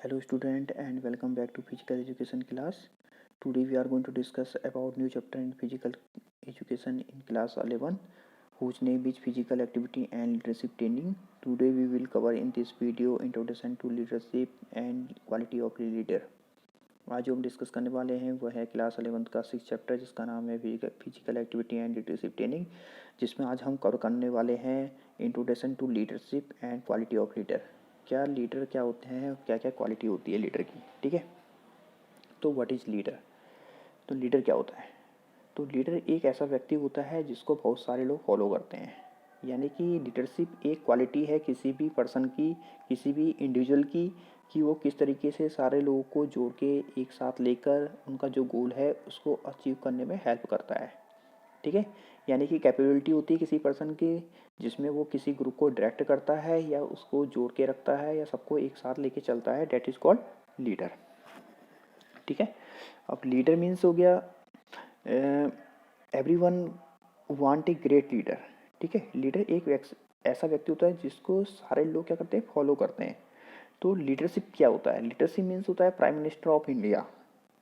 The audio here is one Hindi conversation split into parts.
Hello student and welcome back to physical education class. Today we are going to discuss about new chapter in physical education in class 11 whose name is physical activity and leadership training. Today we will cover in this video introduction to leadership and quality of leader. आज जो हम डिस्कस करने वाले हैं वह है क्लास 11 का 6 चैप्टर जिसका नाम है physical activity and leadership training, जिसमें आज हम कवर करने वाले हैं introduction to leadership and quality of leader. क्या लीडर क्या होते हैं, क्या क्या क्वालिटी होती है लीडर की। ठीक है, तो व्हाट इज़ लीडर। तो लीडर क्या होता है। तो लीडर एक ऐसा व्यक्ति होता है जिसको बहुत सारे लोग फॉलो करते हैं। यानी कि लीडरशिप एक क्वालिटी है किसी भी पर्सन की, किसी भी इंडिविजुअल की, कि वो किस तरीके से सारे लोगों को जोड़ के एक साथ लेकर उनका जो गोल है उसको अचीव करने में हेल्प करता है। ठीक है, यानी कि कैपेबिलिटी होती है किसी पर्सन की जिसमें वो किसी ग्रुप को डायरेक्ट करता है या उसको जोड़ के रखता है या सबको एक साथ लेके चलता है, डेट इज़ कॉल्ड लीडर। ठीक है, अब लीडर मीन्स हो गया everyone want a great leader. ठीक है, लीडर एक ऐसा व्यक्ति होता है जिसको सारे लोग क्या करते हैं, फॉलो करते हैं। तो लीडरशिप क्या होता है। लीडरशिप मीन्स होता है prime minister of India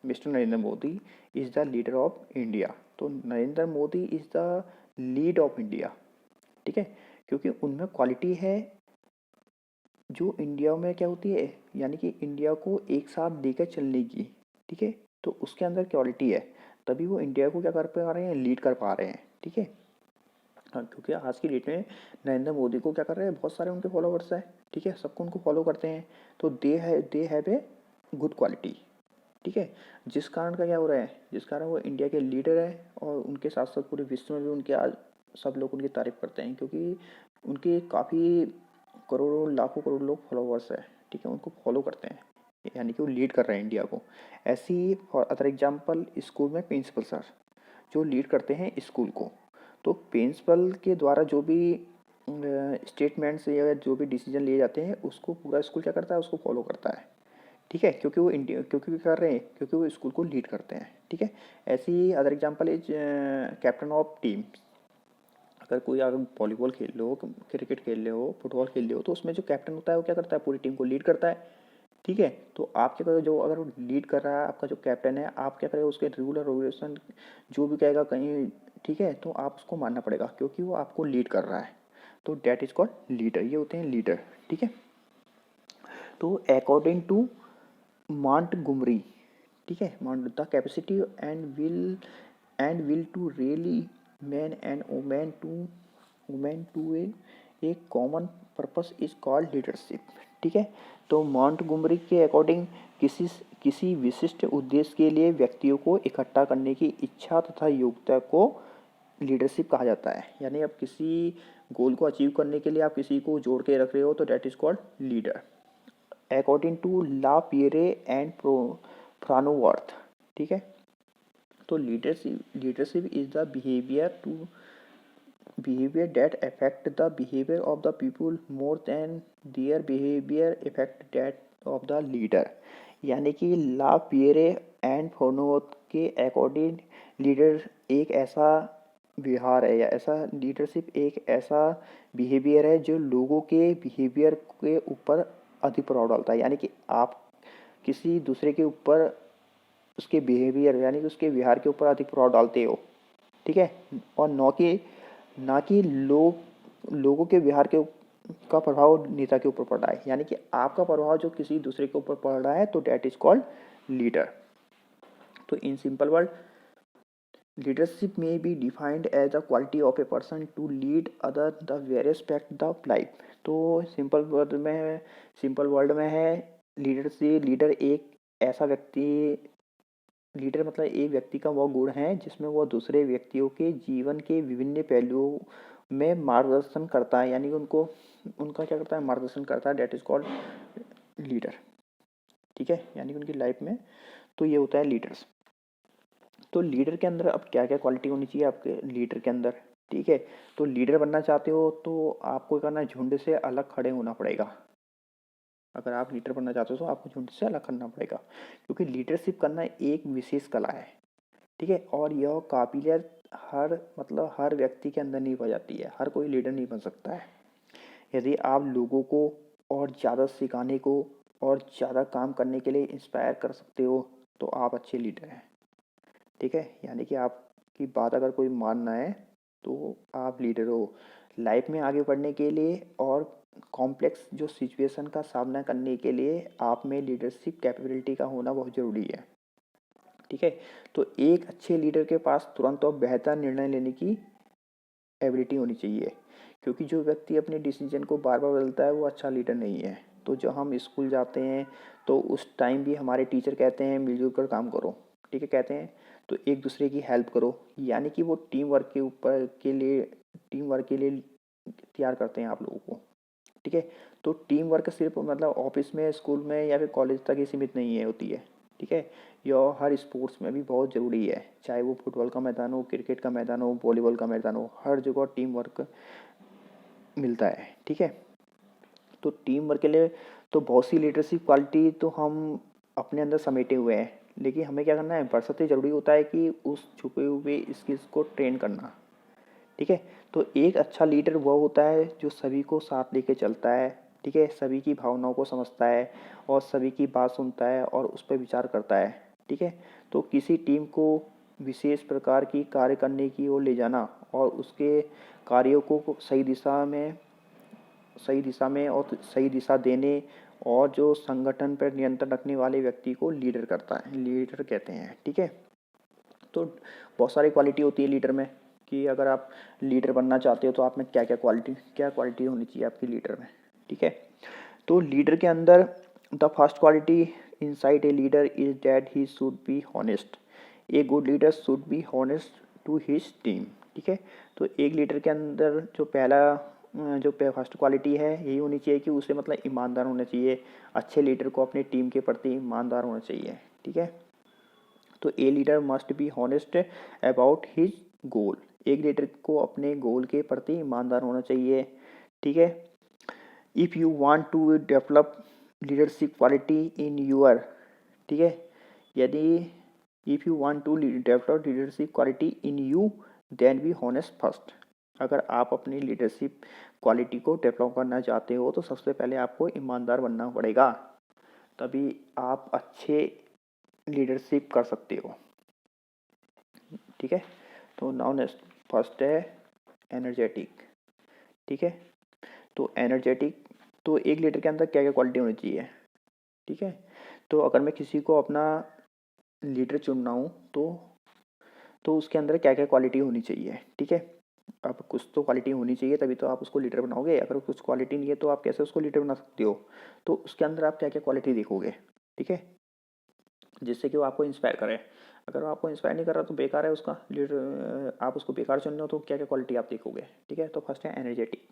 mister Narendra Modi is the leader of India. तो Narendra Modi is the lead of India. ठीक है, क्योंकि उनमें क्वालिटी है जो इंडिया में क्या होती है, यानी कि इंडिया को एक साथ लेकर चलने की। ठीक है, तो उसके अंदर क्वालिटी है, तभी वो इंडिया को क्या कर पा रहे हैं, लीड कर पा रहे हैं। ठीक है, हाँ, क्योंकि आज की डेट में नरेंद्र मोदी को क्या कर रहे हैं, बहुत सारे उनके फॉलोवर्स हैं। ठीक है, सबको उनको फॉलो करते हैं, तो they have a good quality. ठीक है, जिस कारण का क्या हो रहा है, जिस कारण वो इंडिया के लीडर है और उनके साथ साथ पूरे विश्व में भी उनके आज सब लोग उनकी तारीफ करते हैं, क्योंकि उनके काफ़ी करोड़ों लाखों करोड़ लोग फॉलोवर्स है। ठीक है, उनको फॉलो करते हैं, यानी कि वो लीड कर रहे हैं इंडिया को। ऐसे ही फॉर अदर एग्जाम्पल स्कूल में प्रिंसिपल सर जो लीड करते हैं स्कूल को, तो प्रिंसिपल के द्वारा जो भी स्टेटमेंट्स या जो भी डिसीजन लिए जाते हैं उसको पूरा स्कूल क्या करता है, उसको फॉलो करता है। ठीक है, क्योंकि वो इंडिया, क्योंकि वो कर रहे हैं, क्योंकि वो स्कूल को लीड करते हैं। ठीक है, ऐसी ही other example is captain of team. अगर कोई अगर वॉलीबॉल खेल लो, क्रिकेट खेल रहे हो, फुटबॉल खेल रहे हो, तो उसमें जो कैप्टन होता है वो क्या करता है, पूरी टीम को लीड करता है। ठीक है, तो आप क्या करो, जो अगर वो लीड कर रहा है आपका जो कैप्टन है, आप क्या करेगा, उसके रूल और रेगुलेशन जो भी कहेगा कहीं, ठीक है, तो आप उसको मानना पड़ेगा क्योंकि वो आपको लीड कर रहा है। तो डेट इज कॉल्ड लीडर, ये होते हैं लीडर। ठीक है, तो अकॉर्डिंग टू Montgomery, ठीक है, the capacity and will to rally men and women to a common purpose is called leadership. ठीक है, तो मॉन्टगोमरी के अकॉर्डिंग किसी किसी विशिष्ट उद्देश्य के लिए व्यक्तियों को इकट्ठा करने की इच्छा तथा योग्यता को लीडरशिप कहा जाता है। यानी आप किसी गोल को अचीव करने के लिए आप किसी को जोड़ के रख रहे हो, तो that is called leader according to La Pierre and Farnsworth. ठीक है, तो leadership is the behaviour that affect the behaviour of the people more than their behaviour affect that of the leader. यानी कि ला पियरे एंड फ्रानोवर्थ के अकॉर्डिंग लीडर एक ऐसा व्यवहार है या ऐसा लीडरशिप एक ऐसा बिहेवियर है जो लोगों के बिहेवियर के ऊपर अधिक प्रभाव डालता है। यानी कि आप किसी दूसरे के ऊपर उसके बिहेवियर यानी कि उसके व्यवहार के ऊपर अधिक प्रभाव डालते हो। ठीक है, और ना कि लोगों के व्यवहार के का प्रभाव नेता के ऊपर पड़ रहा है। यानी कि आपका प्रभाव जो किसी दूसरे के ऊपर पड़ रहा है, तो डेट इज कॉल्ड लीडर। तो in simple word leadership may be defined as the quality of a person to lead other the various aspect of life। तो सिंपल वर्ड में है लीडर एक ऐसा व्यक्ति, लीडर मतलब एक व्यक्ति का वह गुण है जिसमें वह दूसरे व्यक्तियों के जीवन के विभिन्न पहलुओं में मार्गदर्शन करता है। यानी कि उनका क्या करता है, मार्गदर्शन करता है, डेट इज कॉल्ड लीडर। ठीक है, यानी कि उनकी लाइफ में, तो ये होता है लीडर्स। तो लीडर के अंदर अब क्या क्या क्वालिटी होनी चाहिए आपके लीडर के अंदर। ठीक है, तो लीडर बनना चाहते हो तो आपको करना है, झुंड से अलग खड़े होना पड़ेगा। अगर आप लीडर बनना चाहते हो तो आपको झुंड से अलग करना पड़ेगा, क्योंकि लीडरशिप करना एक विशेष कला है। ठीक है, और यह काबिलियत हर व्यक्ति के अंदर नहीं पाई जाती है, हर कोई लीडर नहीं बन सकता है। यदि आप लोगों को और ज़्यादा सिखाने को और ज़्यादा काम करने के लिए इंस्पायर कर सकते हो तो आप अच्छे लीडर हैं। ठीक है, यानी कि आपकी बात अगर कोई मान ना है तो आप लीडर हो। लाइफ में आगे बढ़ने के लिए और कॉम्प्लेक्स जो सिचुएशन का सामना करने के लिए आप में लीडरशिप कैपेबिलिटी का होना बहुत ज़रूरी है। ठीक है, तो एक अच्छे लीडर के पास तुरंत और बेहतर निर्णय लेने की एबिलिटी होनी चाहिए, क्योंकि जो व्यक्ति अपने डिसीजन को बार बार बदलता है वो अच्छा लीडर नहीं है। तो जब हम स्कूल जाते हैं तो उस टाइम भी हमारे टीचर कहते हैं मिलजुल कर काम करो। ठीक है, कहते हैं तो एक दूसरे की हेल्प करो, यानी कि वो टीम वर्क के लिए तैयार करते हैं आप लोगों को। ठीक है, तो टीम वर्क सिर्फ मतलब ऑफिस में, स्कूल में या फिर कॉलेज तक ही सीमित नहीं है होती है। ठीक है, यह हर स्पोर्ट्स में भी बहुत ज़रूरी है, चाहे वो फुटबॉल का मैदान हो, क्रिकेट का मैदान हो, वॉलीबॉल का मैदान हो, हर जगह टीम वर्क मिलता है। ठीक है, तो टीम वर्क के लिए तो बहुत सी लीडरशिप क्वालिटी तो हम अपने अंदर समेटे हुए हैं, लेकिन हमें क्या करना है, बरसते ज़रूरी होता है कि उस छुपे हुए स्किल्स को ट्रेन करना। ठीक है, तो एक अच्छा लीडर वो होता है जो सभी को साथ लेके चलता है। ठीक है, सभी की भावनाओं को समझता है और सभी की बात सुनता है और उस पर विचार करता है। ठीक है, तो किसी टीम को विशेष प्रकार की कार्य करने की ओर ले जाना और उसके कार्यों को सही दिशा में और सही दिशा देने और जो संगठन पर नियंत्रण रखने वाले व्यक्ति को लीडर कहते हैं। ठीक है, तो बहुत सारी क्वालिटी होती है लीडर में, कि अगर आप लीडर बनना चाहते हो तो आप में क्या क्वालिटी होनी चाहिए आपकी लीडर में। ठीक है, तो लीडर के अंदर the first quality inside a leader is that he should be honest. A good leader should be honest to his team. ठीक है, तो एक लीडर के अंदर जो फर्स्ट क्वालिटी है यही होनी चाहिए कि उसे मतलब ईमानदार होना चाहिए। अच्छे लीडर को अपने टीम के प्रति ईमानदार होना चाहिए। ठीक है, तो a leader must be honest about his goal. एक लीडर को अपने गोल के प्रति ईमानदार होना चाहिए। ठीक है, if you want to develop leadership quality in your, ठीक है, यदि if you want to develop leadership quality in you then be honest first. अगर आप अपनी लीडरशिप क्वालिटी को डेवलप करना चाहते हो तो सबसे पहले आपको ईमानदार बनना पड़ेगा, तभी आप अच्छे लीडरशिप कर सकते हो। ठीक है, तो नाउ नेक्स्ट फर्स्ट है एनर्जेटिक। ठीक है, तो एनर्जेटिक तो एक लीडर के अंदर क्या क्या क्वालिटी होनी चाहिए। ठीक है, तो अगर मैं किसी को अपना लीडर चुन रहा हूँ तो उसके अंदर क्या क्या क्वालिटी होनी चाहिए। ठीक है, अब कुछ तो क्वालिटी होनी चाहिए तभी तो आप उसको लीडर बनाओगे। अगर कुछ क्वालिटी नहीं है तो आप कैसे उसको लीडर बना सकते हो। तो उसके अंदर आप क्या क्या क्वालिटी देखोगे। ठीक है, जिससे कि वो आपको इंस्पायर करे। अगर वो आपको इंस्पायर नहीं कर रहा तो बेकार है उसका लीडर, आप उसको बेकार चुन रहे हो तो क्या क्या क्वालिटी आप देखोगे। ठीक है, तो फर्स्ट है एनर्जेटिक।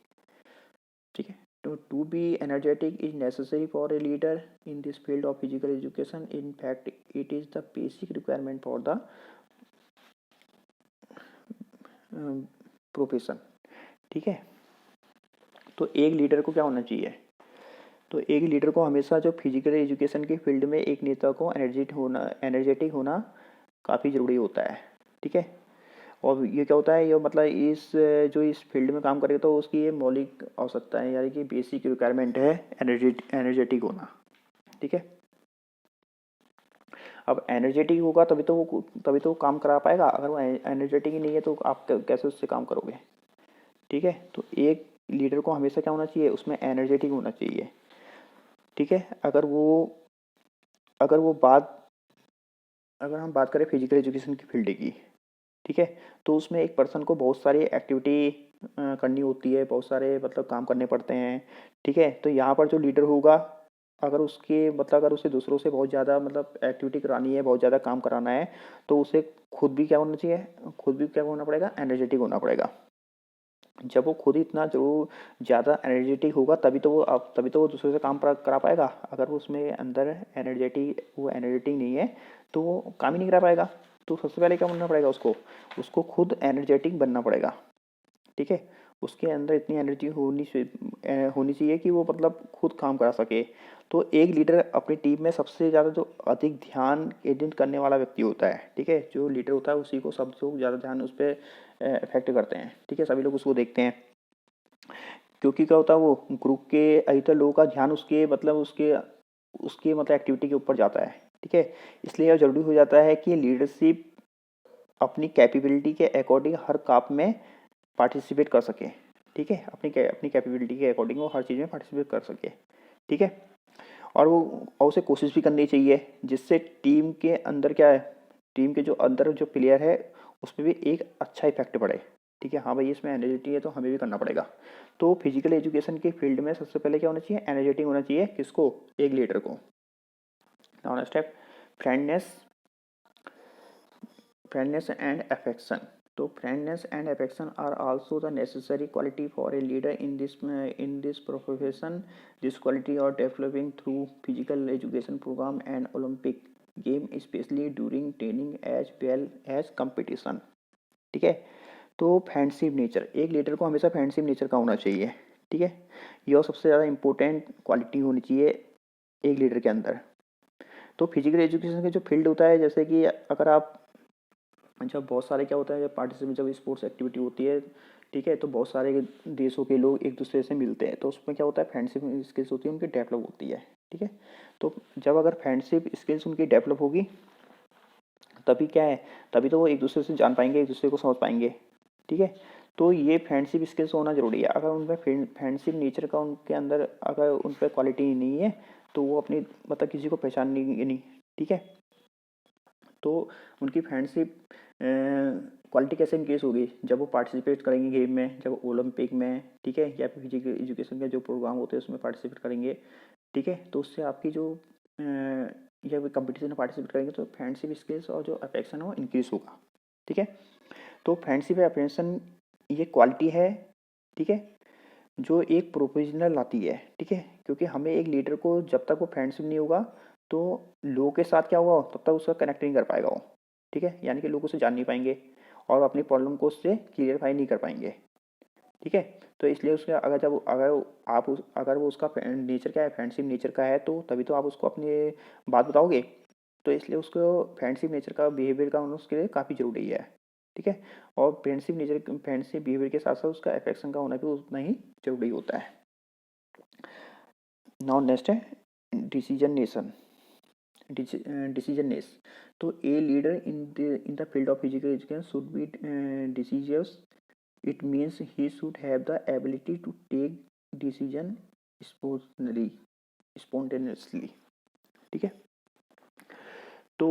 ठीक है, to be energetic is necessary for a leader in this field of physical education. In fact it is the basic requirement for the profession. ठीक है, तो एक लीडर को क्या होना चाहिए, तो एक लीडर को हमेशा जो फिजिकल एजुकेशन के फील्ड में एक नेता को एनर्जेटिक होना काफ़ी ज़रूरी होता है। ठीक है, और ये क्या होता है, ये मतलब इस फील्ड में काम करेगा तो उसकी ये मौलिक आवश्यकता है, यानी कि बेसिक रिक्वायरमेंट है एनर्जेटिक होना। ठीक है, अब एनर्जेटिक होगा तभी तो वो काम करा पाएगा। अगर वो एनर्जेटिक ही नहीं है तो आप कैसे उससे काम करोगे। ठीक है, तो एक लीडर को हमेशा क्या होना चाहिए, उसमें एनर्जेटिक होना चाहिए। ठीक है, अगर वो बात अगर हम बात करें फिजिकल एजुकेशन की फील्ड की, ठीक है, तो उसमें एक पर्सन को बहुत सारी एक्टिविटी करनी होती है, बहुत सारे मतलब काम करने पड़ते हैं। ठीक है, तो यहाँ पर जो लीडर होगा, अगर उसे दूसरों से बहुत ज़्यादा मतलब एक्टिविटी करानी है, बहुत ज़्यादा काम कराना है, तो उसे खुद भी क्या होना पड़ेगा, एनर्जेटिक होना पड़ेगा। जब वो खुद ही इतना जो ज़्यादा एनर्जेटिक होगा तभी तो वो दूसरों से काम करा पाएगा। अगर वो उसमें अंदर एनर्जेटिक नहीं है तो वो काम ही नहीं करा पाएगा। तो सबसे पहले क्या बनना पड़ेगा, उसको खुद एनर्जेटिक बनना पड़ेगा। ठीक है, उसके अंदर इतनी एनर्जी होनी चाहिए कि वो मतलब खुद काम करा सके। तो एक लीडर अपनी टीम में सबसे ज़्यादा जो अधिक ध्यान केंद्रित करने वाला व्यक्ति होता है। ठीक है, जो लीडर होता है उसी को सबसे ज़्यादा ध्यान उस पर इफेक्ट करते हैं। ठीक है, सभी लोग उसको देखते हैं, क्योंकि क्या होता है, वो ग्रुप के अधिकतर लोगों का ध्यान उसके उसके मतलब एक्टिविटी के ऊपर जाता है, ठीक है। इसलिए यह ज़रूरी हो जाता है कि लीडरशिप अपनी कैपेबिलिटी के अकॉर्डिंग हर काम में पार्टिसिपेट कर सके, ठीक है। अपनी कैपेबिलिटी के अकॉर्डिंग वो हर चीज़ में पार्टिसिपेट कर सके, ठीक है। और उसे कोशिश भी करनी चाहिए जिससे टीम के अंदर क्या है, टीम के जो अंदर जो प्लेयर है उसमें भी एक अच्छा इफेक्ट पड़े, ठीक है। हाँ भाई इसमें एनर्जेटिक है तो हमें भी करना पड़ेगा। तो फिजिकल एजुकेशन के फील्ड में सबसे पहले क्या होना चाहिए, एनर्जेटिक होना चाहिए, किसको, एक लीडर को। Now step, friendliness friendliness and affection. तो friendliness and affection are also the necessary quality for a leader in this profession. This quality are developing through physical education programme and Olympic game specially during training as well as competition, ठीक है। तो फ्रेंडशिप नेचर, एक लीडर को हमेशा फ्रेंडशिप नेचर का होना चाहिए, ठीक है। यह सबसे ज़्यादा इंपॉर्टेंट क्वालिटी होनी चाहिए एक लीडर के अंदर। तो फिजिकल एजुकेशन का जो फील्ड होता है, जैसे कि अगर आप, जब बहुत सारे क्या होता है, जब पार्टिसिपेट जब स्पोर्ट्स एक्टिविटी होती है, ठीक है, तो बहुत सारे देशों के लोग एक दूसरे से मिलते हैं, तो उसमें क्या होता है, फ्रेंडशिप स्किल्स होती है उनकी डेवलप होती है, ठीक है। तो जब अगर फ्रेंडशिप स्किल्स उनकी डेवलप होगी तभी क्या है, तभी तो वो एक दूसरे से जान पाएंगे, एक दूसरे को समझ पाएंगे, ठीक है। तो ये फ्रेंडशिप स्किल्स होना जरूरी है। अगर उनमें फ्रेंडशिप नेचर का उनके अंदर अगर उन पर क्वालिटी नहीं है तो वो अपनी मतलब किसी को पहचान नहीं, ठीक है। तो उनकी फ्रेंडशिप क्वालिटी कैसे इंक्रीज होगी, जब वो पार्टिसिपेट करेंगे गेम में, जब ओलंपिक में, ठीक है, या फिर फिजिकल एजुकेशन के जो प्रोग्राम होते हैं उसमें पार्टिसिपेट करेंगे, ठीक है। तो उससे आपकी जो या फिर कंपटीशन में पार्टिसिपेट करेंगे तो फ्रेंडशिप स्किल्स और जो अफेक्शन है वो इंक्रीज होगा, ठीक है। तो फ्रेंडशिप या अफेक्शन ये क्वालिटी है, ठीक है, जो एक प्रोफेशनल लाती है, ठीक है। क्योंकि हमें एक लीडर को जब तक वो फ्रेंडशिप नहीं होगा तो लोगों के साथ क्या होगा, तब तक उसका कनेक्ट नहीं कर पाएगा वो, ठीक है। यानी कि लोग उसे जान नहीं पाएंगे और अपनी प्रॉब्लम को उससे क्लियरफाई नहीं कर पाएंगे, ठीक है। तो इसलिए उसका अगर वो उसका नेचर क्या है, फ्रेंडशिप नेचर का है, तो तभी तो आप उसको अपनी बात बताओगे। तो इसलिए उसको फ्रेंडशिप नेचर का बिहेवियर का होना उसके लिए काफ़ी ज़रूरी है, ठीक है। और फ्रेंडशिप बिहेवियर के साथ साथ उसका अफेक्शन का होना भी उतना ही जरूरी होता है। नाउ नेक्स्ट है डिसीजन डिसीजनेस। तो a leader in the field of physical education should be decisive. It means he should have the ability to take decision spontaneously, ठीक है। तो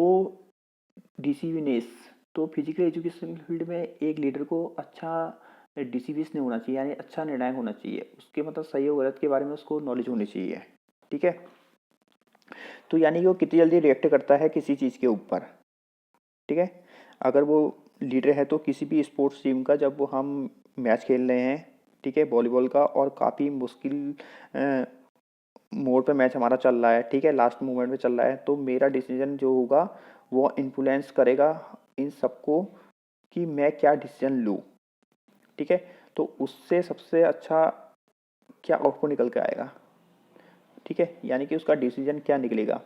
डिसीजनेस, तो फिजिकल एजुकेशन फील्ड में एक लीडर को अच्छा डिसीवियस नहीं होना चाहिए, यानी अच्छा निर्णायक होना चाहिए, उसके मतलब सही और गलत के बारे में उसको नॉलेज होनी चाहिए, ठीक है। तो यानी कि वो कितनी जल्दी रिएक्ट करता है किसी चीज़ के ऊपर, ठीक है। अगर वो लीडर है तो किसी भी स्पोर्ट्स टीम का, जब वो हम मैच खेल रहे हैं, ठीक है, वॉलीबॉल का, और काफ़ी मुश्किल मोड पे मैच हमारा चल रहा है, ठीक है, लास्ट मोमेंट में चल रहा है, तो मेरा डिसीजन जो होगा वो इन्फ्लुएंस करेगा इन सबको कि मैं क्या डिसीजन लूँ, ठीक है। तो उससे सबसे अच्छा क्या आउटपुट निकल के आएगा, ठीक है, यानी कि उसका डिसीजन क्या निकलेगा।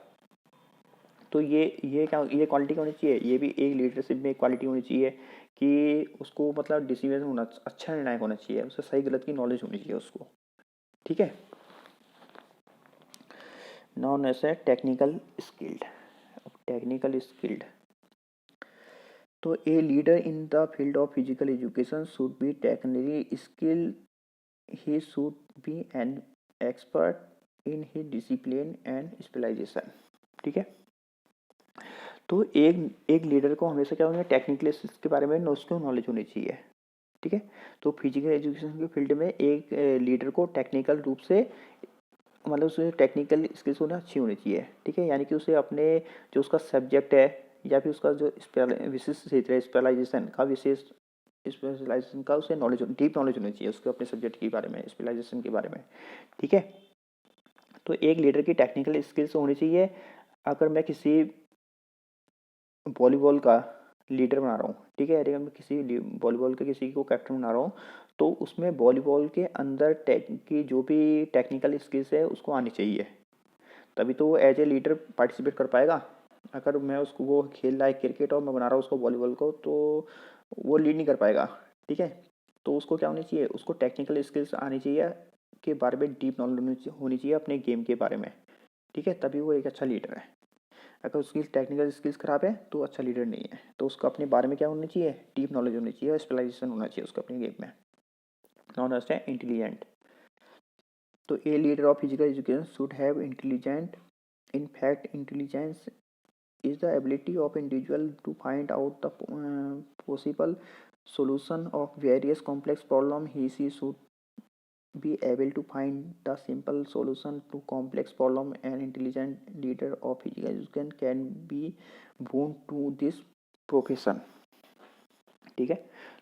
तो ये क्वालिटी होनी चाहिए, ये भी एक लीडरशिप में क्वालिटी होनी चाहिए कि उसको मतलब डिसीजन होना अच्छा, निर्णायक होना चाहिए, उसे सही गलत की नॉलेज होनी चाहिए उसको, ठीक है। नॉन ऐसे टेक्निकल स्किल्ड। तो a leader in the field of physical education should be technically skilled. He should be an expert in he discipline and specialisation, ठीक है। तो एक एक लीडर को हमेशा क्या होना है, टेक्निकल स्किल्स के बारे में उसको नॉलेज होनी चाहिए, ठीक है। तो फिजिकल एजुकेशन के फील्ड में एक लीडर को टेक्निकल रूप से मतलब उसे टेक्निकल स्किल्स होना अच्छी होनी चाहिए, ठीक है। यानी कि उसे अपने जो उसका सब्जेक्ट है या फिर उसका जो विशिष्ट क्षेत्र है, स्पेशलाइजेशन का उसे नॉलेज, डीप नॉलेज होनी चाहिए उसको अपने सब्जेक्ट के बारे में, स्पेशलाइजेशन के बारे में, ठीक है। तो एक लीडर की टेक्निकल स्किल्स होनी चाहिए। अगर मैं किसी वॉलीबॉल का लीडर बना रहा हूँ, ठीक है, अगर मैं किसी वॉलीबॉल के किसी को कैप्टन बना रहा हूँ, तो उसमें वॉलीबॉल के अंदर की जो भी टेक्निकल स्किल्स है उसको आनी चाहिए, तभी तो वो एज ए लीडर पार्टिसिपेट कर पाएगा। अगर मैं उसको, वो खेल रहा है क्रिकेट और मैं बना रहा हूँ उसको वॉलीबॉल को, तो वो लीड नहीं कर पाएगा, ठीक है। तो उसको क्या होनी चाहिए, उसको टेक्निकल स्किल्स आनी चाहिए के बारे में डीप नॉलेज होनी चाहिए अपने गेम के बारे में, ठीक है, तभी वो एक अच्छा लीडर है। अगर उसकी टेक्निकल स्किल्स खराब है तो अच्छा लीडर नहीं है। तो उसको अपने बारे में क्या होनी चाहिए, डीप नॉलेज होनी चाहिए और स्पेशलाइजेशन होना चाहिए उसको अपनी गेम में। नॉन है इंटेलिजेंट। तो a leader of physical education should have intelligent. In fact intelligence is the ability of individual to find out the possible solution of various complex problem. He should be able to find the simple solution to complex problem. An intelligent leader of physical education can be boon to this profession। ठीक है,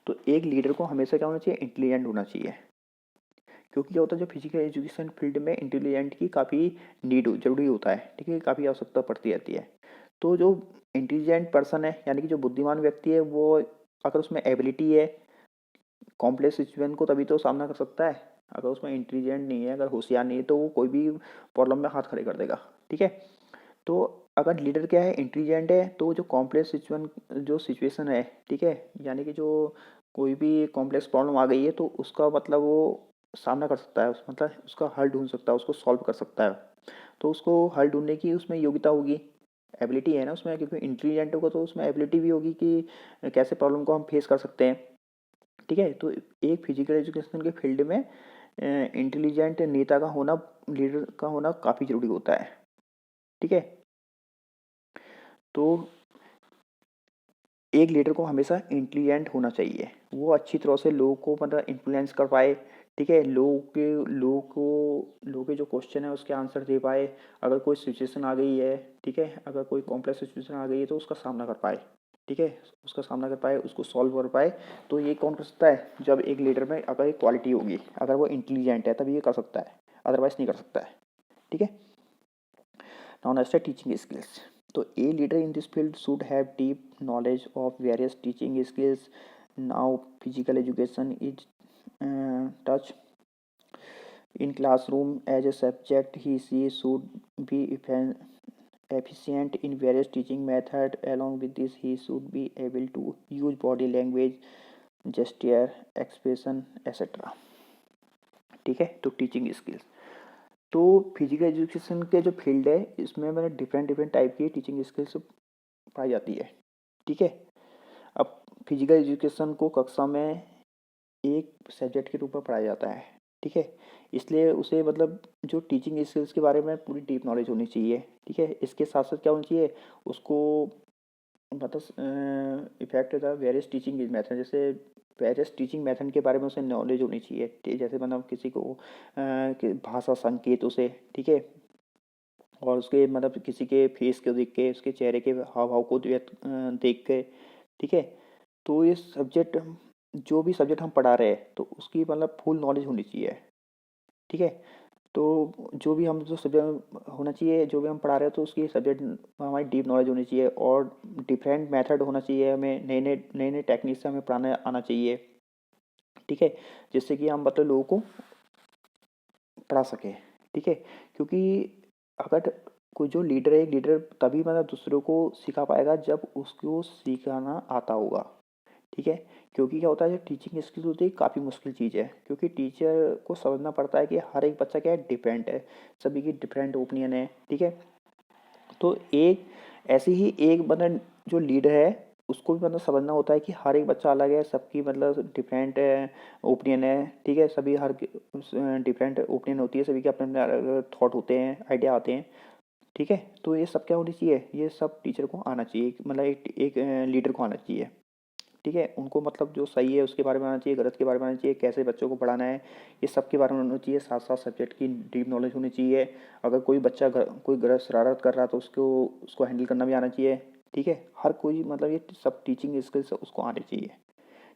तो एक लीडर को हमेशा क्या होना चाहिए, इंटेलिजेंट होना चाहिए। क्योंकि क्या होता है, जो फिजिकल एजुकेशन फील्ड में इंटेलिजेंट की काफ़ी नीड जरूरी होता है, ठीक है, काफ़ी आवश्यकता पड़ती रहती है। तो जो इंटेलिजेंट पर्सन है, यानी कि जो बुद्धिमान व्यक्ति है, वो अगर उसमें एबिलिटी है कॉम्प्लेक्स सिचुएशन को तभी तो सामना कर सकता है। अगर उसमें इंटेलिजेंट नहीं है, अगर होशियार नहीं है, तो वो कोई भी प्रॉब्लम में हाथ खड़े कर देगा। ठीक है, तो अगर लीडर क्या है, इंटेलिजेंट है, तो जो कॉम्प्लेक्स सिचुएशन है, ठीक है, यानी कि जो कोई भी कॉम्प्लेक्स प्रॉब्लम आ गई है तो उसका मतलब वो सामना कर सकता है, मतलब उसका हल ढूंढ सकता है, उसको सॉल्व कर सकता है। तो उसको हल ढूंढने की उसमें योग्यता होगी, एबिलिटी है ना उसमें, क्योंकि इंटेलिजेंट होगा तो उसमें एबिलिटी भी होगी कि कैसे प्रॉब्लम को हम फेस कर सकते हैं। ठीक है, तो एक फिजिकल एजुकेशन के फील्ड में इंटेलिजेंट नेता का होना, लीडर का होना काफ़ी ज़रूरी होता है। ठीक है, तो एक लीडर को हमेशा इंटेलिजेंट होना चाहिए, वो अच्छी तरह से लोगों को मतलब इन्फ्लुएंस कर पाए। ठीक है, लोगों के जो क्वेश्चन है उसके आंसर दे पाए। अगर कोई सिचुएशन आ गई है, ठीक है, अगर कोई कॉम्प्लेक्स सिचुएशन आ गई है तो उसका सामना कर पाए। ठीक है, उसका सामना कर पाए, उसको सॉल्व कर पाए। तो ये कौन कर सकता है, जब एक लीडर में अगर एक क्वालिटी होगी, अगर वो इंटेलिजेंट है तभी ये कर सकता है, अदरवाइज नहीं कर सकता है। ठीक है, नाउ नेक्स्ट है टीचिंग स्किल्स। तो a leader in this field should have deep knowledge of various teaching skills. Now physical education is touch in classroom as a subject. He should be efficient in various teaching methods. Along with this, he should be able to use body language, gesture, expression, etc. ठीक है, तो टीचिंग स्किल्स, तो फिजिकल एजुकेशन के जो फील्ड है इसमें मैंने डिफरेंट डिफरेंट टाइप की टीचिंग स्किल्स पाई जाती है। ठीक है, अब फिजिकल एजुकेशन को कक्षा में एक सब्जेक्ट के रूप में पढ़ाया जाता है। ठीक है, इसलिए उसे मतलब जो टीचिंग स्किल्स के बारे में पूरी डीप नॉलेज होनी चाहिए। ठीक है, इसके साथ साथ क्या होना चाहिए उसको, मतलब effect the various teaching method, जैसे वेरियस टीचिंग मेथड के बारे में उसे नॉलेज होनी चाहिए। जैसे मतलब किसी को भाषा संकेत उसे, ठीक है, और उसके मतलब किसी के फेस को देख के, उसके चेहरे के हाव भाव को देख के। ठीक है, तो ये सब्जेक्ट, जो भी सब्जेक्ट हम पढ़ा रहे हैं तो उसकी मतलब फुल नॉलेज होनी चाहिए। ठीक है, तो जो भी हम जो सब्जेक्ट होना चाहिए, जो भी हम पढ़ा रहे हैं तो उसकी सब्जेक्ट हमारी डीप नॉलेज होनी चाहिए, और डिफरेंट मेथड होना चाहिए, हमें नए नए टेक्निक से हमें पढ़ाना आना चाहिए। ठीक है, जिससे कि हम मतलब लोगों को पढ़ा सकें। ठीक है, क्योंकि अगर कोई जो लीडर है, लीडर तभी मतलब दूसरों को सिखा पाएगा जब उसको सिखाना आता होगा। ठीक है, क्योंकि क्या होता है, जो टीचिंग स्किल्स होती है काफ़ी मुश्किल चीज़ है, क्योंकि टीचर को समझना पड़ता है कि हर एक बच्चा क्या है, डिफरेंट है, सभी की डिफरेंट ओपिनियन है। ठीक है, तो एक ऐसे ही एक मतलब जो लीडर है उसको भी मतलब समझना होता है कि हर एक बच्चा अलग है, सबकी मतलब डिफरेंट ओपिनियन है। ठीक है, सभी हर डिफरेंट ओपिनियन होती है, सभी के अपने अपने अलग थॉट होते हैं, आइडिया आते हैं। ठीक है, तो ये सब क्या होनी चाहिए, ये सब टीचर को आना चाहिए, मतलब एक लीडर को आना चाहिए। ठीक है, उनको मतलब जो सही है उसके बारे में आना चाहिए, गलत के बारे में आना चाहिए, कैसे बच्चों को पढ़ाना है, ये सब के बारे में होना चाहिए। साथ साथ सब्जेक्ट की डीप नॉलेज होनी चाहिए। अगर कोई बच्चा कोई गलत शरारत कर रहा तो उसको हैंडल करना भी आना चाहिए। ठीक है, हर कोई मतलब ये सब टीचिंग स्किल्स उसको आने चाहिए।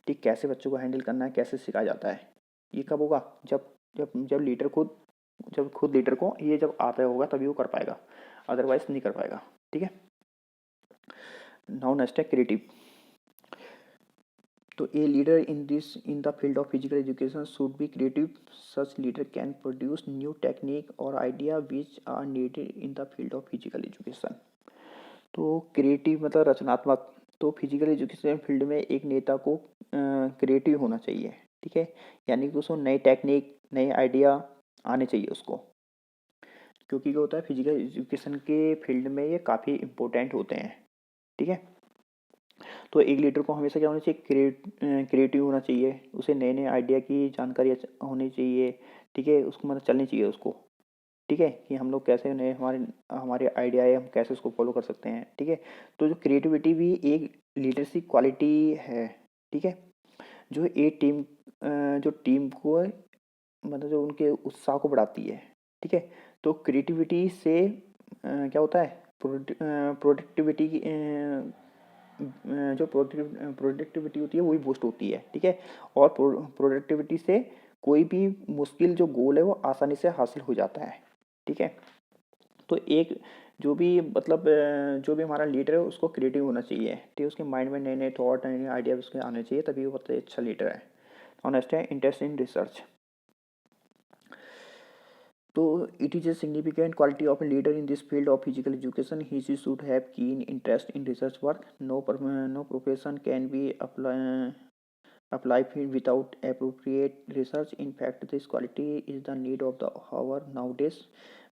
ठीक, कैसे बच्चों को हैंडल करना है, कैसे सिखाया जाता है, ये कब होगा, जब जब जब लीडर खुद जब खुद लीडर को ये जब आता होगा तभी वो कर पाएगा, अदरवाइज नहीं कर पाएगा। ठीक है, नाउ नेक्स्ट है क्रिएटिव। तो a leader in the field of physical education should be creative. Such leader can produce new technique और idea which are needed in the field of physical education. तो क्रिएटिव मतलब रचनात्मक। तो फिजिकल एजुकेशन फील्ड में एक नेता को क्रिएटिव होना चाहिए। ठीक है, यानी कि उसको नई टेक्निक, नए आइडिया आने चाहिए उसको। क्योंकि क्या होता है फिजिकल एजुकेशन के फील्ड में ये काफ़ी इम्पोर्टेंट होते हैं, ठीक है। तो एक लीडर को हमेशा क्या होना चाहिए, क्रिएटिव होना चाहिए, उसे नए नए आइडिया की जानकारी होनी चाहिए, ठीक है, उसको मतलब चलनी चाहिए उसको, ठीक है, कि हम लोग कैसे नए हमारे हमारे आइडिया है, हम कैसे उसको फॉलो कर सकते हैं, ठीक है। तो जो क्रिएटिविटी भी एक लीडरशिप क्वालिटी है, ठीक है, जो एक टीम जो टीम को मतलब जो उनके उत्साह को बढ़ाती है, ठीक है। तो क्रिएटिविटी से क्या होता है, प्रोडक्टिविटी की जो प्रोडक्टिविटी होती है वही बूस्ट होती है, ठीक है। और प्रोडक्टिविटी से कोई भी मुश्किल जो गोल है वो आसानी से हासिल हो जाता है, ठीक है। तो एक जो भी मतलब जो भी हमारा लीडर है उसको क्रिएटिव होना चाहिए, ठीक है, उसके माइंड में नए नए थॉट नए नए आइडिया उसके आने चाहिए, तभी वो बहुत अच्छा लीडर है। और नेक्स्ट है इंटरेस्ट इन रिसर्च। तो it is a significant quality of a leader in this field of physical education. He should have keen interest in research work. No profession can be applied without appropriate research. In fact, this quality is the need of the hour nowadays.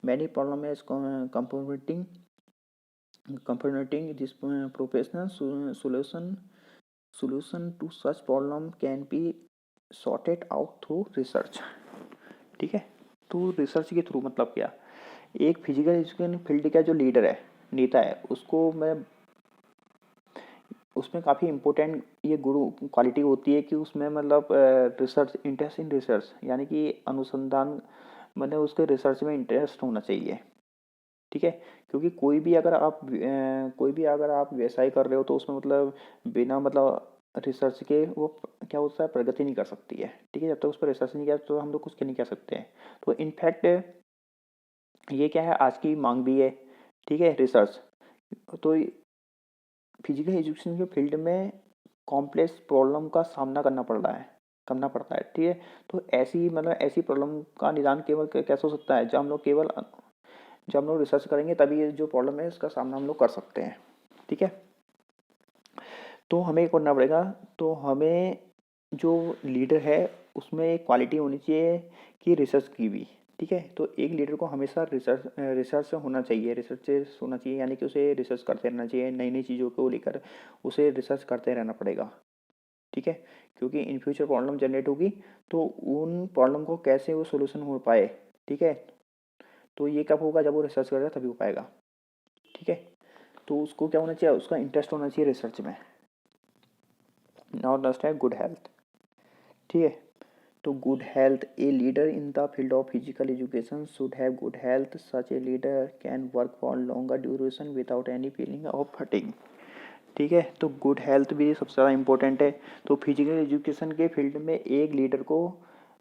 Many problems comforting this professional solution to such problem can be sorted out through research, ठीक है। तो रिसर्च के थ्रू मतलब क्या, एक फिजिकल एजुकेशन फील्ड का जो लीडर है, नेता है, उसको मैं उसमें काफ़ी इम्पोर्टेंट ये गुरु क्वालिटी होती है कि उसमें मतलब रिसर्च, इंटरेस्ट इन रिसर्च, यानी कि अनुसंधान, मतलब उसके रिसर्च में इंटरेस्ट होना चाहिए, ठीक है। क्योंकि कोई भी अगर आप व्यवसाय कर रहे हो तो उसमें मतलब बिना मतलब रिसर्च के वो क्या होता है, प्रगति नहीं कर सकती है, ठीक है। जब तक उस पर रिसर्च नहीं किया तो हम लोग कुछ नहीं कह सकते हैं। तो इनफैक्ट ये क्या है, आज की मांग भी है, ठीक है, रिसर्च। तो फिजिकल एजुकेशन के फील्ड में कॉम्प्लेक्स प्रॉब्लम का सामना करना पड़ता है, ठीक है। तो ऐसी प्रॉब्लम का निदान केवल कैसे हो सकता है, जब हम लोग रिसर्च करेंगे तभी ये जो प्रॉब्लम है इसका सामना हम लोग कर सकते हैं, ठीक है। तो हमें ये करना पड़ेगा, तो हमें जो लीडर है उसमें एक क्वालिटी होनी चाहिए कि रिसर्च की भी, ठीक है। तो एक लीडर को हमेशा रिसर्च होना चाहिए, रिसर्च होना चाहिए, यानी कि उसे रिसर्च करते रहना चाहिए, नई नई चीज़ों को लेकर उसे रिसर्च करते रहना पड़ेगा, ठीक है। क्योंकि इन फ्यूचर प्रॉब्लम जनरेट होगी तो उन प्रॉब्लम को कैसे वो सोल्यूशन हो पाए, ठीक है। तो ये कब होगा, जब वो रिसर्च करेगा तभी हो पाएगा, ठीक है। तो उसको क्या होना चाहिए, उसका इंटरेस्ट होना चाहिए रिसर्च में। नाउ नेक्स्ट है गुड हेल्थ, ठीक है। तो good health, A leader in the field of physical education should have good health. Such a leader can work for longer duration without any feeling of fatigue, ठीक है। तो गुड हेल्थ भी सबसे ज़्यादा इंपॉर्टेंट है। तो फिजिकल एजुकेशन के फील्ड में एक लीडर को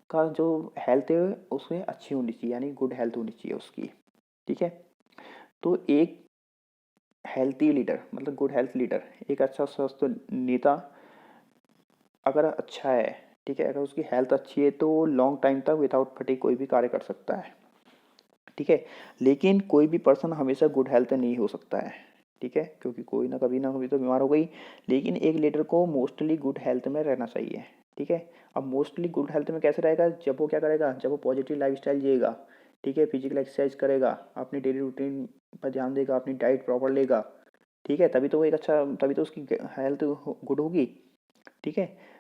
का जो हेल्थ है उसमें अच्छी होनी चाहिए, यानी गुड हेल्थ होनी चाहिए उसकी, ठीक है। तो एक हेल्थी लीडर मतलब गुड हेल्थ लीडर, एक अच्छा स्वस्थ नेता अगर अच्छा है, ठीक है, अगर उसकी हेल्थ अच्छी है तो लॉन्ग टाइम तक विदाउट फटीग कोई भी कार्य कर सकता है, ठीक है। लेकिन कोई भी पर्सन हमेशा गुड हेल्थ नहीं हो सकता है, ठीक है, क्योंकि कोई ना कभी तो बीमार हो गई। लेकिन एक लीडर को मोस्टली गुड हेल्थ में रहना चाहिए, ठीक है। अब मोस्टली गुड हेल्थ में कैसे रहेगा, जब वो क्या करेगा, जब वो पॉजिटिव लाइफ स्टाइल जिएगा, ठीक है, फिजिकल एक्सरसाइज करेगा, अपनी डेली रूटीन पर ध्यान देगा, अपनी डाइट प्रॉपर लेगा, ठीक है, तभी तो उसकी हेल्थ गुड होगी, ठीक है।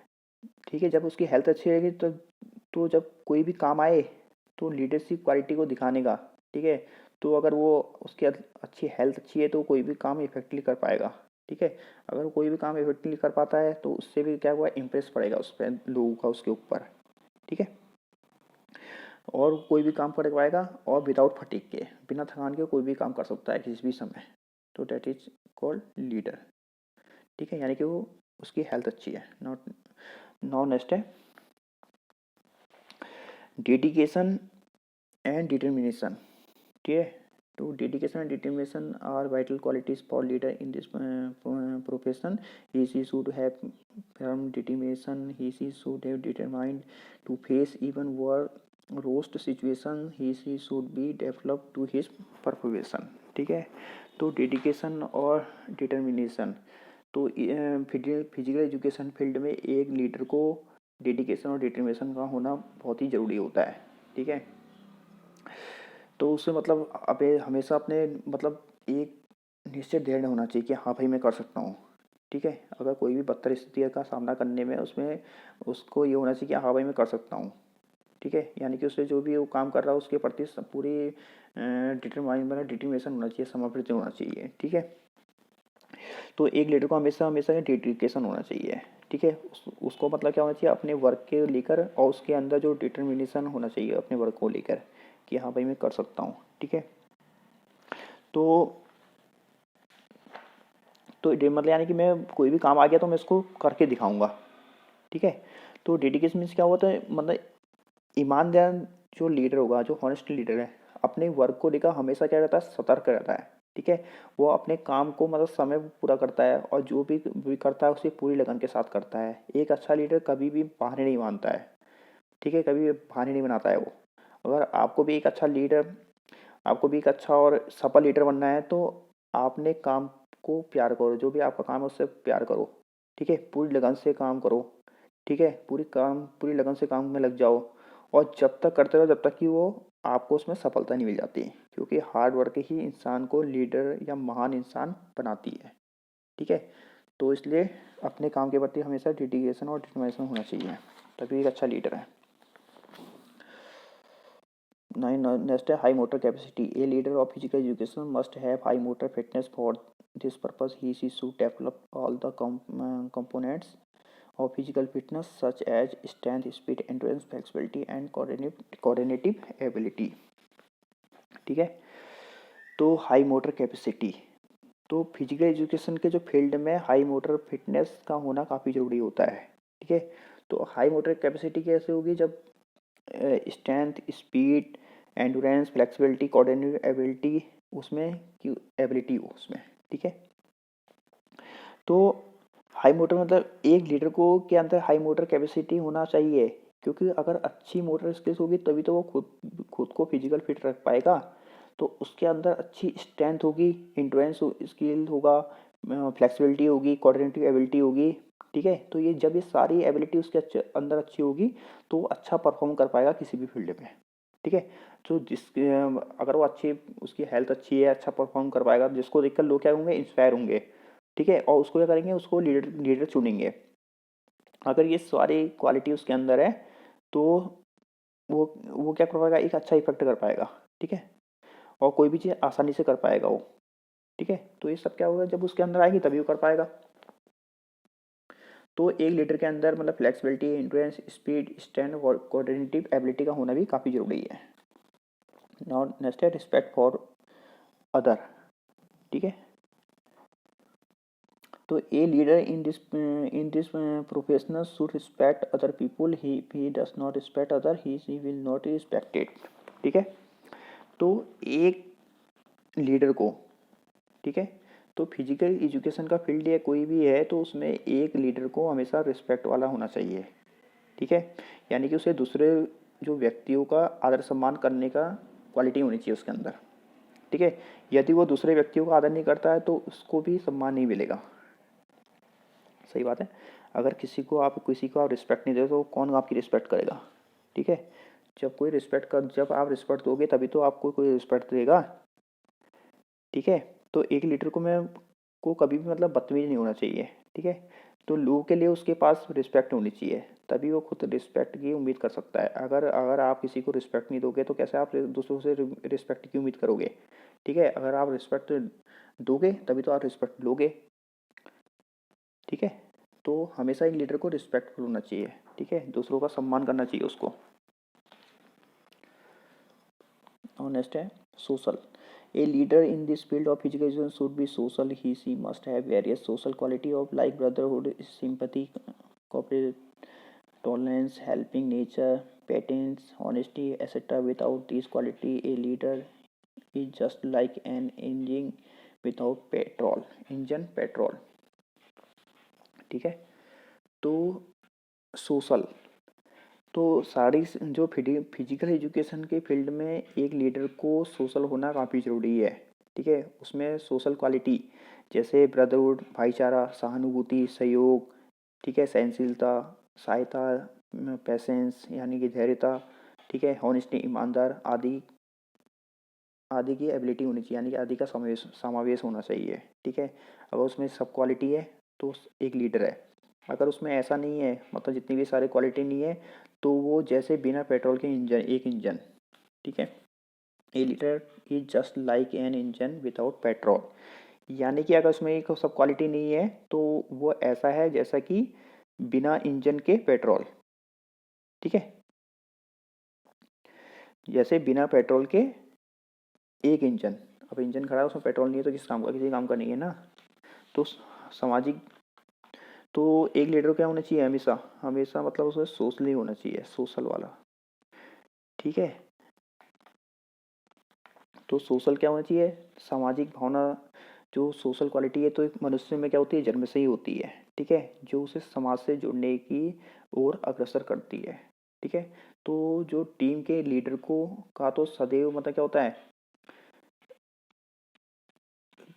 ठीक है, जब उसकी हेल्थ अच्छी रहेगी तो जब कोई भी काम आए तो लीडरशिप क्वालिटी को दिखाने का, ठीक है। तो अगर वो उसकी अच्छी हेल्थ अच्छी है तो कोई भी काम इफेक्टिवली कर पाएगा, ठीक है। अगर कोई भी काम इफेक्टिवली कर पाता है तो उससे भी क्या हुआ, इम्प्रेस पड़ेगा उस पर लोगों का उसके ऊपर, ठीक है। और कोई भी काम कर पाएगा और विदाउट फटीग के, बिना थकान के कोई भी काम कर सकता है किसी भी समय। तो डेट इज कॉल्ड लीडर, ठीक है, यानी कि वो उसकी हेल्थ अच्छी है। नॉट नाउ नेक्स्ट है डेडिकेशन एंड डिटर्मिनेशन, ठीक है। तो dedication and determination are vital qualities for leader in this profession. He she should have firm determination, he she should have determined to face even worst situation, he she should be develop to his performance, ठीक है। तो डेडिकेशन और डिटर्मिनेशन, तो फिजिकल एजुकेशन फील्ड में एक लीडर को डेडिकेशन और डिटर्मिनेशन का होना बहुत ही ज़रूरी होता है, ठीक है। तो उसे मतलब अबे हमेशा अपने मतलब एक निश्चित ध्येय होना चाहिए कि हाँ भाई मैं कर सकता हूँ। ठीक है, अगर कोई भी बदतर स्थिति का सामना करने में उसमें उसको ये होना चाहिए कि हाँ भाई मैं कर सकता हूँ। ठीक है, यानी कि उसे जो भी वो काम कर रहा है उसके प्रति पूरी डिटरमाइन मतलब डिटर्मिनेशन होना चाहिए, समर्पित होना चाहिए। ठीक है, तो एक लीडर को हमेशा हमेशा डेडिकेशन होना चाहिए। ठीक है, उसको मतलब क्या होना चाहिए अपने वर्क के लेकर, और उसके अंदर जो डिटर्मिनेशन होना चाहिए अपने वर्क को लेकर कि हाँ भाई मैं कर सकता हूँ। ठीक है, तो मतलब यानी कि मैं कोई भी काम आ गया तो मैं इसको करके दिखाऊंगा। ठीक है, तो डेडिकेशन मीन्स क्या होता है, मतलब ईमानदार जो लीडर होगा, जो हॉनेस्ट लीडर है, अपने वर्क को लेकर हमेशा क्या रहता है, सतर्क रहता है। ठीक है, वो अपने काम को मतलब समय पर पूरा करता है, और जो भी करता है उसे पूरी लगन के साथ करता है। एक अच्छा लीडर कभी भी बहाने नहीं मानता है। ठीक है, कभी भी बहाने नहीं बनाता है वो। अगर आपको भी एक अच्छा और सफल लीडर बनना है तो आपने काम को प्यार करो, जो भी आपका काम है उससे प्यार करो। ठीक है, पूरी लगन से काम करो। ठीक है, पूरी लगन से काम में लग जाओ, और जब तक करते रहो जब तक कि वो आपको उसमें सफलता नहीं मिल जाती, क्योंकि हार्ड वर्क ही इंसान को लीडर या महान इंसान बनाती है। ठीक है, तो इसलिए अपने काम के प्रति हमेशा डेडिकेशन और डिटर्मिनेशन होना चाहिए, तभी एक अच्छा लीडर है। Next, high motor capacity. A leader of physical education must have high motor fitness. For this purpose, he should develop all the components of physical fitness, such as strength, speed, endurance, flexibility, and coordinative ability. ठीक है, तो हाई मोटर कैपेसिटी, तो फिजिकल एजुकेशन के जो फील्ड में हाई मोटर फिटनेस का होना काफ़ी ज़रूरी होता है। ठीक है, तो हाई मोटर कैपेसिटी कैसे होगी, जब strength, speed, endurance, flexibility, coordinative ability उसमें की एबिलिटी हो उसमें। ठीक है, तो हाई मोटर मतलब एक लीडर को के अंदर हाई मोटर कैपेसिटी होना चाहिए, क्योंकि अगर अच्छी मोटर स्किल्स होगी तभी तो वो खुद को फिजिकल फिट रख पाएगा। तो उसके अंदर अच्छी स्ट्रेंथ होगी, इंड्योरेंस स्किल होगा, फ्लेक्सिबिलिटी होगी, कोऑर्डिनेटिव एबिलिटी होगी। ठीक है, तो जब ये सारी एबिलिटी उसके अंदर अच्छी होगी तो वो अच्छा परफॉर्म कर पाएगा किसी भी फील्ड में। ठीक है, तो अगर वो अच्छी उसकी हेल्थ अच्छी है, अच्छा परफॉर्म कर पाएगा, जिसको देखकर लोग क्या होंगे, इंस्पायर होंगे। ठीक है, और उसको क्या करेंगे, उसको लीडर लीडर चुनेंगे। अगर ये सारी क्वालिटी उसके अंदर है तो वो क्या कर पाएगा, एक अच्छा इफेक्ट कर पाएगा। ठीक है, और कोई भी चीज़ आसानी से कर पाएगा वो। ठीक है, तो ये सब क्या होगा, जब उसके अंदर आएगी तभी वो कर पाएगा। तो एक लीडर के अंदर मतलब फ्लेक्सिबिलिटी, एंड्योरेंस, स्पीड, स्ट्रेंथ और कोऑर्डिनेटिव एबिलिटी का होना भी काफ़ी जरूरी है। नाउ नेक्स्ट है रिस्पेक्ट फॉर अदर। ठीक है, तो a leader in this professional should respect other people. He does not respect other, he will not respected. ठीक है, तो एक लीडर को, ठीक है, तो फिजिकल एजुकेशन का फील्ड या कोई भी है तो उसमें एक लीडर को हमेशा रिस्पेक्ट वाला होना चाहिए। ठीक है, यानी कि उसे दूसरे जो व्यक्तियों का आदर सम्मान करने का क्वालिटी होनी चाहिए उसके अंदर। ठीक है, यदि वो दूसरे व्यक्तियों का आदर नहीं करता है तो उसको भी सम्मान नहीं मिलेगा। सही बात है, अगर किसी को आप रिस्पेक्ट नहीं दे तो कौन आपकी रिस्पेक्ट करेगा। ठीक है, जब आप रिस्पेक्ट दोगे तभी तो आपको कोई रिस्पेक्ट देगा। ठीक है, तो एक लीडर को कभी भी मतलब बदतमीज नहीं होना चाहिए। ठीक है, तो लोगों के लिए उसके पास रिस्पेक्ट होनी चाहिए, तभी वो खुद रिस्पेक्ट की उम्मीद कर सकता है। अगर अगर आप किसी को रिस्पेक्ट नहीं दोगे तो कैसे आप दूसरों से रिस्पेक्ट की उम्मीद करोगे। ठीक है, अगर आप रिस्पेक्ट दोगे तभी तो आप रिस्पेक्ट लोगे। ठीक है, तो हमेशा एक लीडर को रिस्पेक्टफुल होना चाहिए। ठीक है, दूसरों का सम्मान करना चाहिए उसको। और नेक्स्ट है social. A leader in this field of physical education should be social. He she must have various social quality of like brotherhood, sympathy, cooperate, tolerance, helping nature, patience, honesty, etc. Without these quality, a leader is just like an engine without petrol. ठीक है, तो सोशल, तो सारी जो फिजिकल एजुकेशन के फील्ड में एक लीडर को सोशल होना काफ़ी ज़रूरी है। ठीक है, उसमें सोशल क्वालिटी जैसे ब्रदरहुड, भाईचारा, सहानुभूति, सहयोग, ठीक है, सहनशीलता, सहायता, पेशेंस यानी कि धैर्यता, ठीक है, हॉनेस्टी, ईमानदार आदि आदि की एबिलिटी होनी चाहिए, यानी कि आदि का समावेश होना चाहिए। ठीक है, अगर उसमें सब क्वालिटी है तो एक लीडर है। अगर उसमें ऐसा नहीं है, मतलब जितनी भी सारी क्वालिटी नहीं है, तो वो जैसे बिना पेट्रोल के इंजन, एक इंजन। ठीक है, ए leader is just like an engine without petrol, यानी कि अगर उसमें एक सब क्वालिटी नहीं है तो वो ऐसा है जैसा कि बिना इंजन के पेट्रोल। ठीक है, जैसे बिना पेट्रोल के एक इंजन। अब इंजन खड़ा है, उसमें पेट्रोल नहीं है तो किस काम का, किसी काम का नहीं है ना। तो सामाजिक, तो एक लीडर क्या होना चाहिए हमेशा, हमेशा मतलब उसमें सोशली होना चाहिए, सोशल वाला। ठीक है, तो सोशल क्या होना चाहिए, सामाजिक भावना। जो सोशल क्वालिटी है तो एक मनुष्य में क्या होती है, जन्म से ही होती है। ठीक है, जो उसे समाज से जुड़ने की ओर अग्रसर करती है। ठीक है, तो जो टीम के लीडर को का तो सदैव मतलब क्या होता है,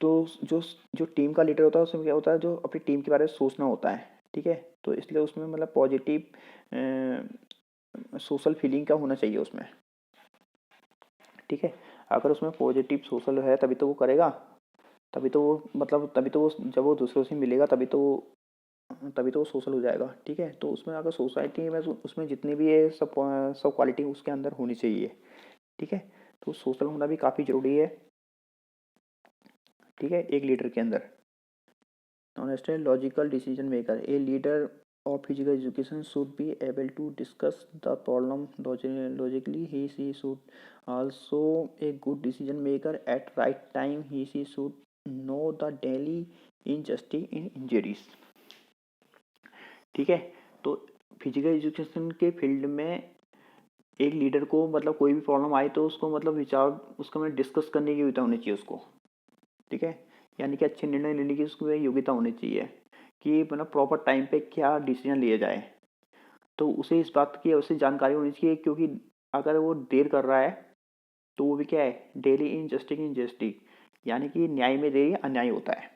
तो जो जो टीम का लीडर होता है उसमें क्या होता है, जो अपनी टीम के बारे में सोचना होता है। ठीक है, तो इसलिए उसमें मतलब पॉजिटिव सोशल फीलिंग का होना चाहिए उसमें। ठीक है, अगर उसमें पॉजिटिव सोशल है तभी तो वो करेगा, तभी तो वो मतलब तभी तो वो जब वो दूसरों से मिलेगा तभी तो वो सोशल हो जाएगा। ठीक है, तो उसमें अगर सोसाइटी में उसमें जितनी भी है सब सब क्वालिटी उसके अंदर होनी चाहिए। ठीक है, तो सोशल होना भी काफ़ी ज़रूरी है। ठीक है, एक लीडर के अंदर। Understand logical decision maker. A leader of physical education should be able to discuss the problem logically. She should also a good decision maker at right time. She should know the daily injustice in injuries. ठीक है, तो फिजिकल एजुकेशन के फील्ड में एक लीडर को मतलब कोई भी प्रॉब्लम आए तो उसको मतलब विचार उसका में डिस्कस करने की योग्यता होनी चाहिए उसको। ठीक है, यानी कि अच्छे निर्णय लेने की उसमें योग्यता होनी चाहिए कि मतलब प्रॉपर टाइम पे क्या डिसीजन लिया जाए। तो उसे इस बात की अवश्य जानकारी होनी चाहिए, क्योंकि अगर वो देर कर रहा है तो वो भी क्या है, डेली इनजस्टिस, यानी कि न्याय में देरी अन्याय होता है।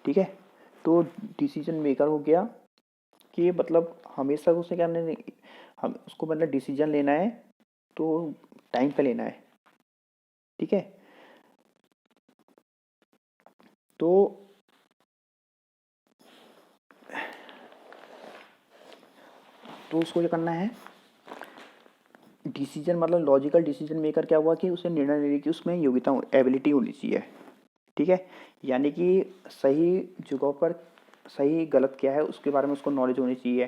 ठीक है, तो डिसीजन मेकर हो गया कि मतलब हमेशा उसे क्या नहीं, हम उसको मतलब डिसीजन लेना है तो टाइम पे लेना है। ठीक है, तो उसको क्या करना है, डिसीजन मतलब लॉजिकल डिसीजन मेकर क्या हुआ कि उसे निर्णय लेने की उसमें योग्यता एबिलिटी होनी चाहिए। ठीक है, यानी कि सही जगह पर सही गलत क्या है उसके बारे में उसको नॉलेज होनी चाहिए।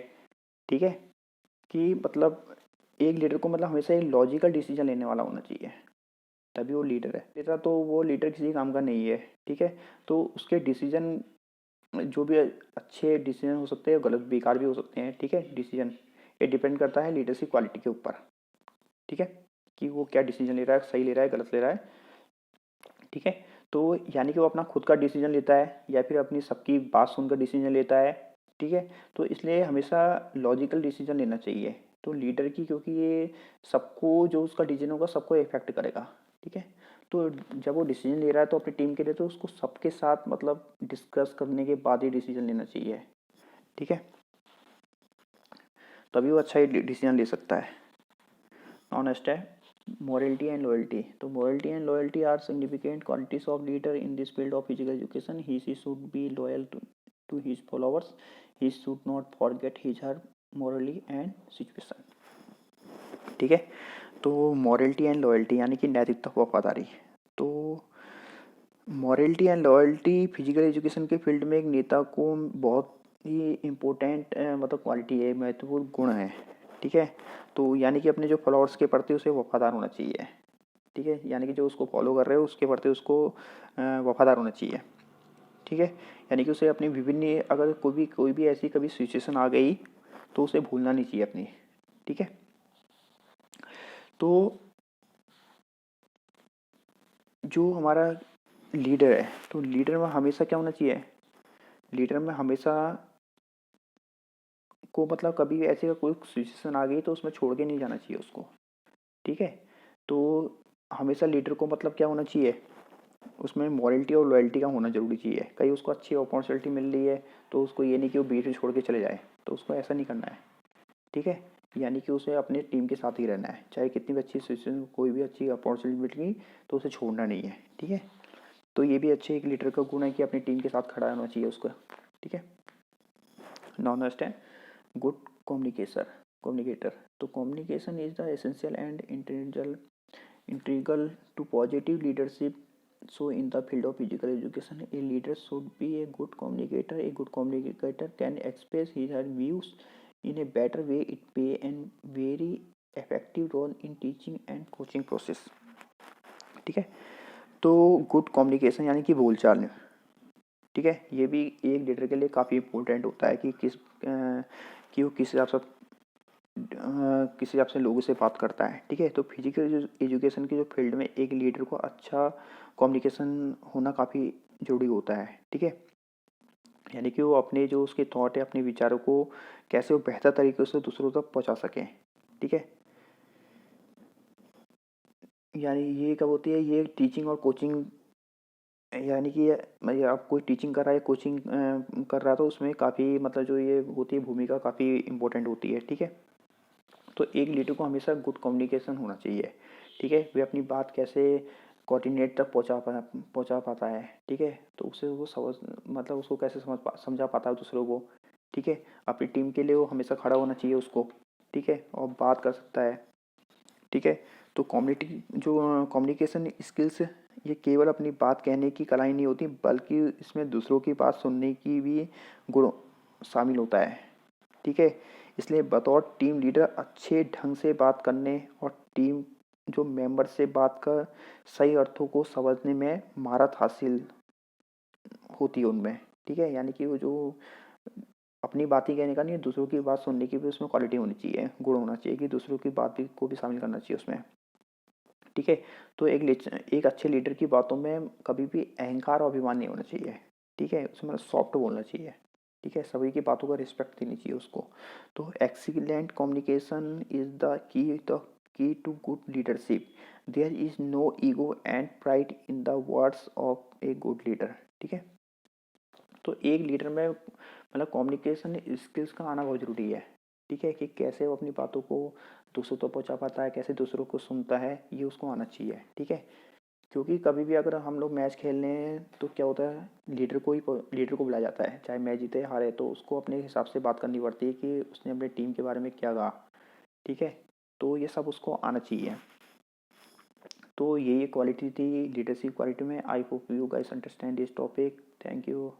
ठीक है, कि मतलब एक लीडर को मतलब हमेशा एक लॉजिकल डिसीजन लेने वाला होना चाहिए, तभी वो लीडर है। लेता तो वो लीडर किसी काम का नहीं है। ठीक है, तो उसके डिसीजन जो भी अच्छे डिसीजन हो सकते हैं, गलत बेकार भी हो सकते हैं। ठीक है, डिसीजन ये डिपेंड करता है लीडरशिप क्वालिटी के ऊपर। ठीक है, कि वो क्या डिसीजन ले रहा है, सही ले रहा है, गलत ले रहा है। ठीक है, तो यानी कि वो अपना खुद का डिसीजन लेता है या फिर अपनी सबकी बात सुनकर डिसीजन लेता है। ठीक है, तो इसलिए हमेशा लॉजिकल डिसीजन लेना चाहिए तो लीडर की, क्योंकि ये सबको जो उसका डिसीजन होगा सबको इफेक्ट करेगा। ठीक है, तो जब वो डिसीजन ले रहा है तो अपनी टीम के लिए तो उसको सबके साथ मतलब डिस्कस करने के बाद ही डिसीजन लेना चाहिए। ठीक है, तभी वो अच्छा ही डिसीजन ले सकता है। ऑनेस्ट है, morality and loyalty. So morality and loyalty are significant qualities of leader in this field of physical education. He should be loyal to his followers. He should not forget his her morally and situation. ठीक है, तो morality and loyalty यानी कि नैतिकता वफादारी। तो morality and loyalty physical education के फील्ड में एक नेता को बहुत ही इम्पोर्टेंट मतलब क्वालिटी है, महत्वपूर्ण गुण है। ठीक है, तो यानी कि अपने जो फॉलोअर्स के प्रति उसे वफादार होना चाहिए। ठीक है, यानी कि जो उसको फॉलो कर रहे हो उसके प्रति उसको वफादार होना चाहिए। ठीक है, यानी कि उसे अपनी विभिन्न अगर कोई भी ऐसी कभी सिचुएशन आ गई तो उसे भूलना नहीं चाहिए अपनी। ठीक है, तो जो हमारा लीडर है तो लीडर में हमेशा क्या होना चाहिए, लीडर में हमेशा को मतलब कभी ऐसे कोई सिचुएशन आ गई तो उसमें छोड़ के नहीं जाना चाहिए उसको। ठीक है, तो हमेशा लीडर को मतलब क्या होना चाहिए, उसमें मॉरलिटी और लॉयल्टी का होना जरूरी चाहिए। कहीं उसको अच्छी अपॉर्चुनिटी मिल रही है तो उसको ये नहीं कि वो बीच में छोड़ के चले जाए, तो उसको ऐसा नहीं करना है। ठीक है, यानी कि उसे अपने टीम के साथ ही रहना है, चाहे कितनी भी अच्छी सिचुएशन, कोई भी अच्छी अपॉर्चुनिटी तो उसे छोड़ना नहीं है, ठीक है। तो ये भी अच्छे एक लीडर का गुण है कि अपनी टीम के साथ खड़ा होना चाहिए उसको, ठीक है। Now understand good communicator. तो communication is the essential and integral to positive leadership. So in the field of physical education, a leader should be a good communicator. A good communicator can express his or her views in a better way. It play a very effective role in teaching and coaching process, ठीक है। तो गुड कम्युनिकेशन यानी कि बोलचाल, ठीक है, ये भी एक लीडर के लिए काफ़ी इम्पोर्टेंट होता है कि कि वो किस हिसाब से लोगों से बात करता है, ठीक है। तो फिजिकल एजुकेशन के जो फील्ड में एक लीडर को अच्छा कम्युनिकेशन होना काफ़ी ज़रूरी होता है, ठीक है। यानी कि वो अपने जो उसके थॉट है, अपने विचारों को कैसे वो बेहतर तरीके से दूसरों तक पहुंचा सकें, ठीक है। यानी ये कब होती है, ये टीचिंग और कोचिंग, यानी कि मतलब आप कोई टीचिंग कर रहा है, कोचिंग कर रहा है, तो उसमें काफ़ी मतलब जो ये होती है भूमिका काफ़ी इम्पोर्टेंट होती है, ठीक है। तो एक लीडर को हमेशा गुड कम्युनिकेशन होना चाहिए, ठीक है। वे अपनी बात कैसे कोऑर्डिनेट तक पहुंचा पाता है, ठीक है। तो उसे वो समझ मतलब उसको कैसे समझा पाता है दूसरों को, ठीक है। अपनी टीम के लिए वो हमेशा खड़ा होना चाहिए उसको, ठीक है, और बात कर सकता है, ठीक है। तो कम्युनिकेशन स्किल्स ये केवल अपनी बात कहने की कला ही नहीं होती, बल्कि इसमें दूसरों की बात सुनने की भी गुण शामिल होता है, ठीक है। इसलिए बतौर टीम लीडर अच्छे ढंग से बात करने और टीम जो मेंबर से बात कर सही अर्थों को समझने में महारत हासिल होती है उनमें, ठीक है। यानी कि वो जो अपनी बात ही कहने का नहीं है, दूसरों की बात सुनने की भी उसमें क्वालिटी होनी चाहिए, गुण होना चाहिए कि दूसरों की बात भी को भी शामिल करना चाहिए उसमें, ठीक है। तो एक अच्छे लीडर की बातों में कभी भी अहंकार और अभिमान नहीं होना चाहिए, ठीक है। उसमें सॉफ्ट बोलना चाहिए, ठीक है। सभी की बातों का रिस्पेक्ट देनी चाहिए उसको। तो excellent communication is the key to good leadership. There is no ego and pride in the words of a good leader, ठीक है। तो एक लीडर में मतलब कम्युनिकेशन स्किल्स का आना बहुत ज़रूरी है, ठीक है, कि कैसे वो अपनी बातों को दूसरों तक पहुंचा पाता है, कैसे दूसरों को सुनता है, ये उसको आना चाहिए, ठीक है। क्योंकि कभी भी अगर हम लोग मैच खेलने हैं तो क्या होता है, लीडर को बुलाया जाता है, चाहे मैच जीते हारे, तो उसको अपने हिसाब से बात करनी पड़ती है कि उसने अपने टीम के बारे में क्या कहा, ठीक है। तो ये सब उसको आना चाहिए। तो ये क्वालिटी थी लीडरशिप क्वालिटी में। I hope you guys understand this topic. Thank you.